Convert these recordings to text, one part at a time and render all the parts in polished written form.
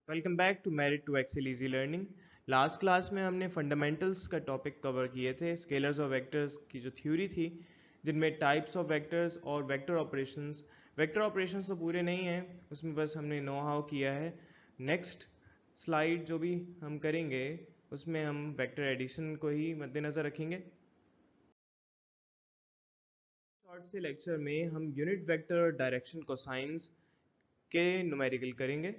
Welcome back to merit to excel easy learning. Last class में हमने fundamentals का topic cover किए थे, स्केलर्स और वेक्टर्स की जो थ्योरी थी, जिनमें टाइप्स ऑफ वेक्टर्स और वेक्टर ऑपरेशंस तो पूरे नहीं हैं, उसमें बस हमने नो हाउ किया है। नेक्स्ट स्लाइड जो भी हम करेंगे उसमें हम वेक्टर एडिशन को ही मद्देनज़र रखेंगे। शॉर्ट से लेक्चर में हम यूनिट वेक्टर और डायरेक्शन कोसाइंस के न्यूमेरिकल करेंगे।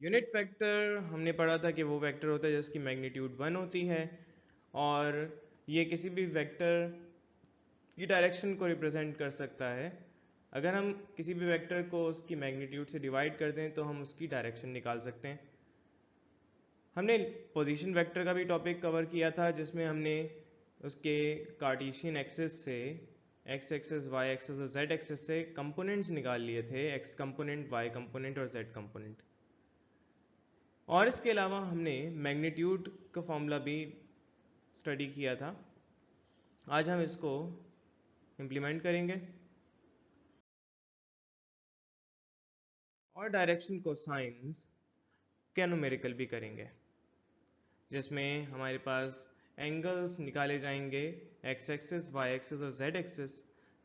यूनिट वेक्टर हमने पढ़ा था कि वो वेक्टर होता है जिसकी मैग्नीट्यूड 1 होती है और ये किसी भी वेक्टर की डायरेक्शन को रिप्रेजेंट कर सकता है। अगर हम किसी भी वेक्टर को उसकी मैग्नीट्यूड से डिवाइड कर दें तो हम उसकी डायरेक्शन निकाल सकते हैं। हमने पोजीशन वेक्टर का भी टॉपिक कवर किया था जिसमें हमने उसके कार्टेशियन एक्सिस से एक्स एक्सिस वाई एक्सिस और जेड एक्सिस से कंपोनेंट्स निकाल लिए थे, एक्स कंपोनेंट, वाई कंपोनेंट और जेड कंपोनेंट। और इसके अलावा हमने मैग्नीट्यूड का फॉर्मूला भी स्टडी किया था। आज हम इसको इम्प्लीमेंट करेंगे और डायरेक्शन को साइंस के न्यूमेरिकल भी करेंगे, जिसमें हमारे पास एंगल्स निकाले जाएंगे एक्स एक्सिस, वाई एक्सिस और जेड एक्सिस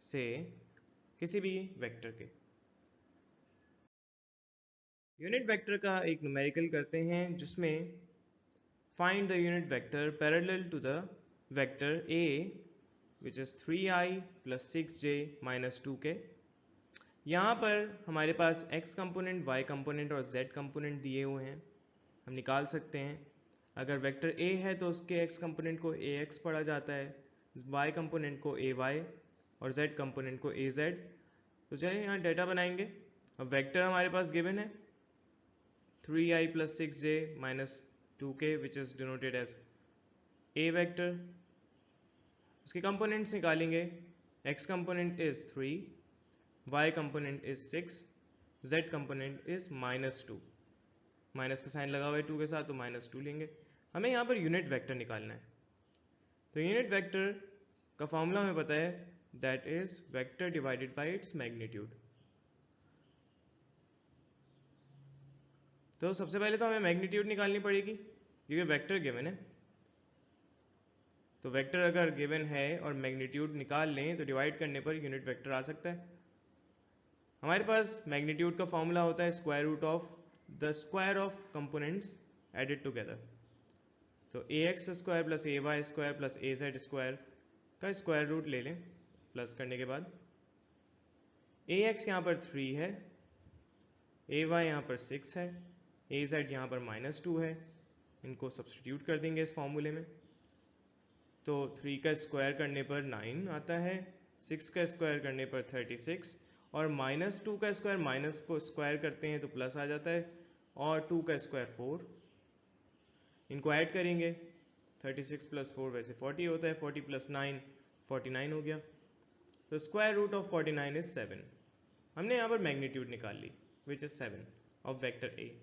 से किसी भी वेक्टर के। यूनिट वेक्टर का एक न्यूमेरिकल करते हैं जिसमें find the unit vector parallel to the vector a which is 3i plus 6j minus 2k। यहाँ पर हमारे पास x कंपोनेंट, y कंपोनेंट और z कंपोनेंट दिए हुए हैं, हम निकाल सकते हैं। अगर वेक्टर a है तो उसके x कंपोनेंट को ax पढ़ा जाता है, y कंपोनेंट को ay और z कंपोनेंट को az। तो चलिए यहाँ डेटा बनाएंगे। अब वेक्टर हमारे पास गिवन है 3i plus 6j minus 2k which is denoted as a vector। उसके कंपोनेंट्स निकालेंगे, x component is 3, y component is 6, z component is -2। Minus का साइन लगा हुआ है 2 के साथ तो -2 लेंगे। हमें यहाँ पर यूनिट वेक्टर निकालना है। तो यूनिट वेक्टर का फॉर्मूला हमें पता है, that is vector divided by its magnitude. तो सबसे पहले तो हमें मैग्नीट्यूड निकालनी पड़ेगी क्योंकि वेक्टर गिवन है। तो वेक्टर अगर गिवन है और मैग्नीट्यूड निकाल लें तो डिवाइड करने पर यूनिट वेक्टर आ सकता है। हमारे पास मैग्नीट्यूड का फॉर्मूला होता है square root of the square of components added together. तो a x square plus A Y square plus A Z square का स्क्वायर रूट ले लें। प्लस करने के बाद ए एक्स यहाँ पर 3 है, ए वाई यहाँ पर 6 है, ए जेड यहाँ पर -2 है। इनको सब्सटीट्यूट कर देंगे इस फॉर्मूले में। तो 3 का स्क्वायर करने पर 9 आता है, 6 का स्क्वायर करने पर 36 और -2 का स्क्वायर, माइनस को स्क्वायर करते हैं तो प्लस आ जाता है, और 2 का स्क्वायर 4। इनको ऐड करेंगे, 36 प्लस 4 वैसे 40 होता है, 40 प्लस 9 49 हो गया। तो स्क्वायर रूट ऑफ 49 इज 7। हमने यहाँ पर मैग्नीट्यूड निकाल ली which is 7 of vector A.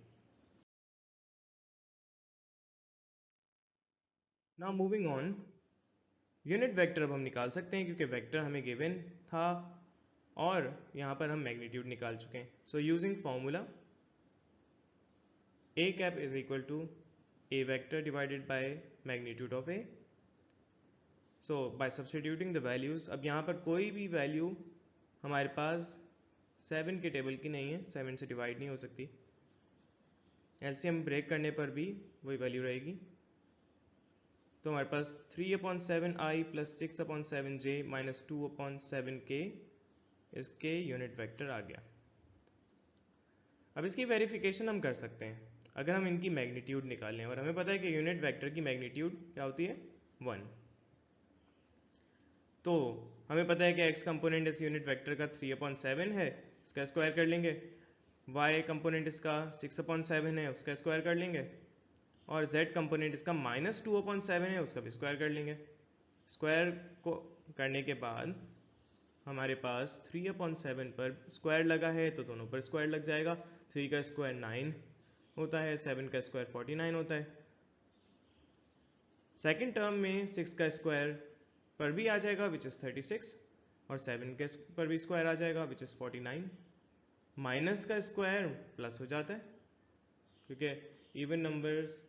Now moving on, unit vector अब हम निकाल सकते हैं क्योंकि वेक्टर हमें गिवन था और यहाँ पर हम मैग्नीट्यूड निकाल चुके हैं। So using formula a cap is equal to a vector divided by magnitude of a। so by substituting the values, अब यहाँ पर कोई भी वैल्यू हमारे पास 7 के टेबल की नहीं है, 7 से डिवाइड नहीं हो सकती। एलसीएम ब्रेक करने पर भी वही वैल्यू रहेगी। तो हमारे पास 3/7i plus 6/7j minus 2/7k इसके यूनिट वेक्टर आ गया। अब इसकी वेरिफिकेशन हम कर सकते हैं अगर हम इनकी मैग्नीट्यूड निकालें, और हमें पता है कि यूनिट वेक्टर की मैग्नीट्यूड क्या होती है 1। तो हमें पता है कि x कंपोनेंट इस यूनिट वेक्टर का 3/7 है, इसका स्क्वायर कर लेंगे। y कंपोनेंट इसका 6/7 है, उसका स्क्वायर कर लेंगे। और z कंपोनेंट इसका -2/7 है, उसका भी स्क्वायर कर लेंगे। स्क्वायर को करने के बाद हमारे पास 3/7 पर स्क्वायर लगा है तो दोनों पर स्क्वायर लग जाएगा। 3 का स्क्वायर 9 होता है, 7 का स्क्वायर 49 होता है। सेकेंड टर्म में 6 का स्क्वायर पर भी आ जाएगा विच इज़ 36, और 7 के पर भी स्क्वायर आ जाएगा विच इज़ 49। माइनस का स्क्वायर प्लस हो जाता है, क्योंकि इवन नंबर्स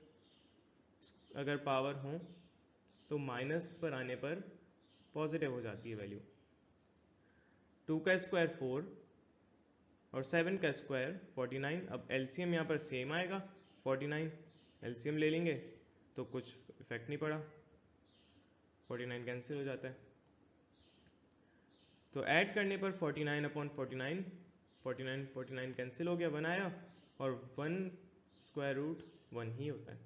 अगर पावर हों तो माइनस पर आने पर पॉजिटिव हो जाती है वैल्यू। 2 का स्क्वायर 4 और 7 का स्क्वायर 49। अब एलसीएम यहाँ पर सेम आएगा 49, एलसीएम ले लेंगे तो कुछ इफेक्ट नहीं पड़ा, 49 कैंसिल हो जाता है। तो ऐड करने पर 49 अपॉन 49, 49 कैंसिल हो गया, 1 आया, और 1 स्क्वायर रूट 1 ही होता है।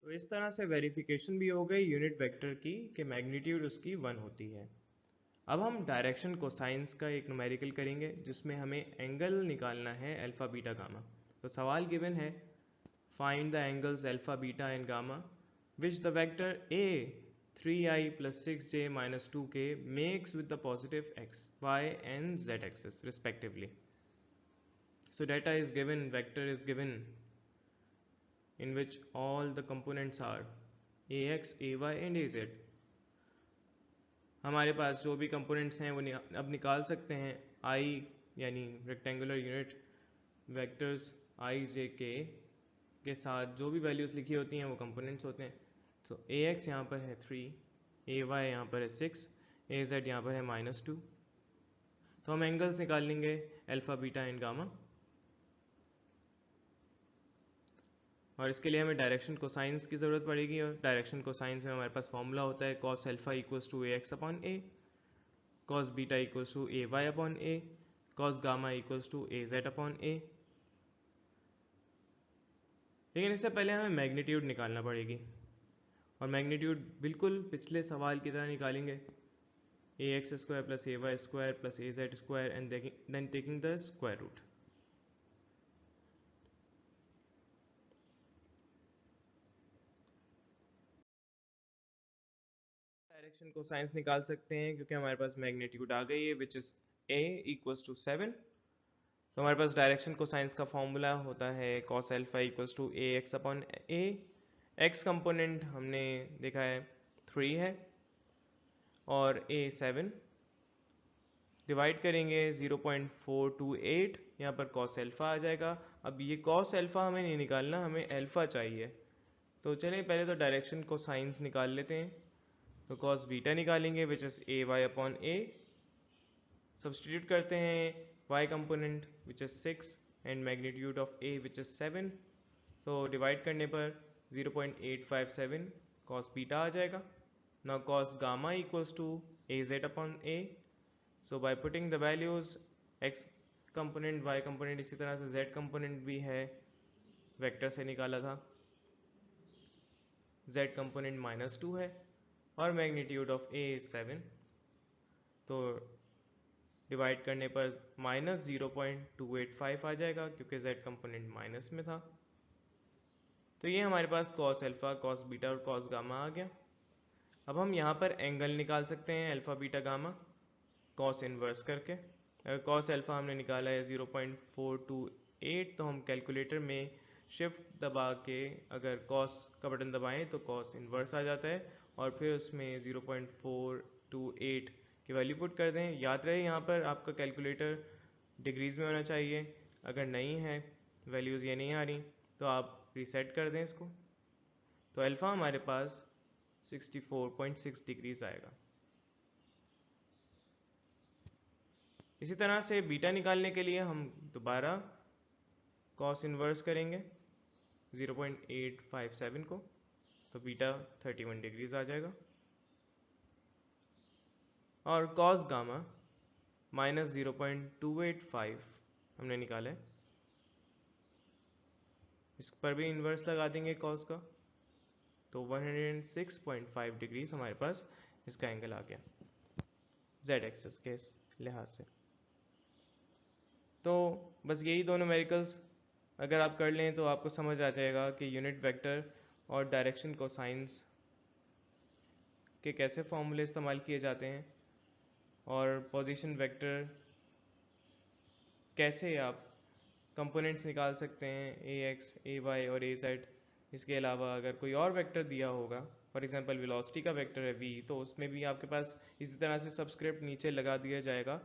तो इस तरह से वेरिफिकेशन भी हो गई यूनिट वेक्टर की कि मैग्नीट्यूड उसकी 1 होती है। अब हम डायरेक्शन कोसाइंस का एक न्यूमेरिकल करेंगे जिसमें हमें एंगल निकालना है अल्फा बीटा गामा। तो सवाल गिवन है find the angles alpha beta and gamma which the vector a 3i plus 6j minus 2k makes with the positive x, y and z axis respectively. So data is given, vector is given in which all the components are ax, ay and az. हमारे पास जो भी components हैं वो अब निकाल सकते हैं। आई यानी रेक्टेंगुलर यूनिट वेक्टर्स आई जे के साथ जो भी वैल्यूज़ लिखी होती हैं वो कंपोनेंट्स होते हैं। तो ए एक्स यहाँ पर है 3, ए वाई यहाँ पर है 6, ए जेड यहाँ पर है -2। तो हम एंगल्स निकाल लेंगे अल्फा बीटा एंड गामा, और इसके लिए हमें डायरेक्शन कोसाइंस की ज़रूरत पड़ेगी। और डायरेक्शन कोसाइंस में हमारे पास फॉर्मूला होता है cos alpha equals to A x upon A, cos beta equals to A Y upon A, cos gamma equals to A Z upon A. लेकिन इससे पहले हमें मैग्नीट्यूड निकालना पड़ेगी, और मैग्नीट्यूड बिल्कुल पिछले सवाल की तरह निकालेंगे, A x square plus A Y square plus A Z square and then taking the square root. Direction को साइंस निकाल सकते हैं क्योंकि हमारे पास मैग्नीट्यूड आ गई है which is a equals to 7। तो हमारे पास डायरेक्शन को साइंस का फॉर्मूला होता है cos alpha equals to A x upon a. X component हमने देखा है 3 है और a 7, डिवाइड करेंगे 0.428, यहाँ पर cos अल्फा आ जाएगा। अब ये cos अल्फा हमें नहीं निकालना, हमें अल्फा चाहिए। तो चलिए पहले तो डायरेक्शन को साइंस निकाल लेते हैं। तो cos बीटा निकालेंगे which is a Y upon a, substitute करते हैं y component which is 6 and magnitude of a which is 7। तो डिवाइड करने पर 0.857 cos बीटा आ जाएगा। Now cos gamma equals to A Z upon a. So by putting the values x component, y component, इसी तरह से z component भी है वेक्टर से निकाला था, z कंपोनेंट -2 है और मैग्नीट्यूड ऑफ a इज 7। तो डिवाइड करने पर -0.285 आ जाएगा क्योंकि z कंपोनेंट माइनस में था। तो ये हमारे पास cos अल्फा, cos बीटा और cos गामा आ गया। अब हम यहाँ पर एंगल निकाल सकते हैं alpha beta gamma cos inverse करके। अगर cos अल्फा हमने निकाला है 0.428, तो हम कैलकुलेटर में शिफ्ट दबा के अगर cos का बटन दबाएं तो cos इनवर्स आ जाता है, और फिर उसमें 0.428 की वैल्यू पुट कर दें। याद रहे यहाँ पर आपका कैलकुलेटर डिग्रीज में होना चाहिए, अगर नहीं है वैल्यूज़ ये नहीं आ रही तो आप रीसेट कर दें इसको। तो अल्फ़ा हमारे पास 64.6 डिग्रीज आएगा। इसी तरह से बीटा निकालने के लिए हम दोबारा कॉस इन्वर्स करेंगे 0.857 को, तो बीटा 31 डिग्रीज आ जाएगा। और कॉस गामा -0.285 हमने निकाला है, इस पर भी इन्वर्स लगा देंगे कॉस का, तो 106.5 डिग्रीज हमारे पास इसका एंगल आ गया जेड एक्सिस के लिहाज से। तो बस यही दोनों न्यूमेरिकल्स अगर आप कर लें तो आपको समझ आ जाएगा कि यूनिट वेक्टर और डायरेक्शन कोसाइंस के कैसे फॉर्मूले इस्तेमाल किए जाते हैं, और पोजीशन वेक्टर कैसे आप कंपोनेंट्स निकाल सकते हैं ए एक्स, ए वाई और ए जेड। इसके अलावा अगर कोई और वेक्टर दिया होगा, फॉर एग्जांपल वेलोसिटी का वेक्टर है v, तो उसमें भी आपके पास इसी तरह से सबस्क्रिप्ट नीचे लगा दिया जाएगा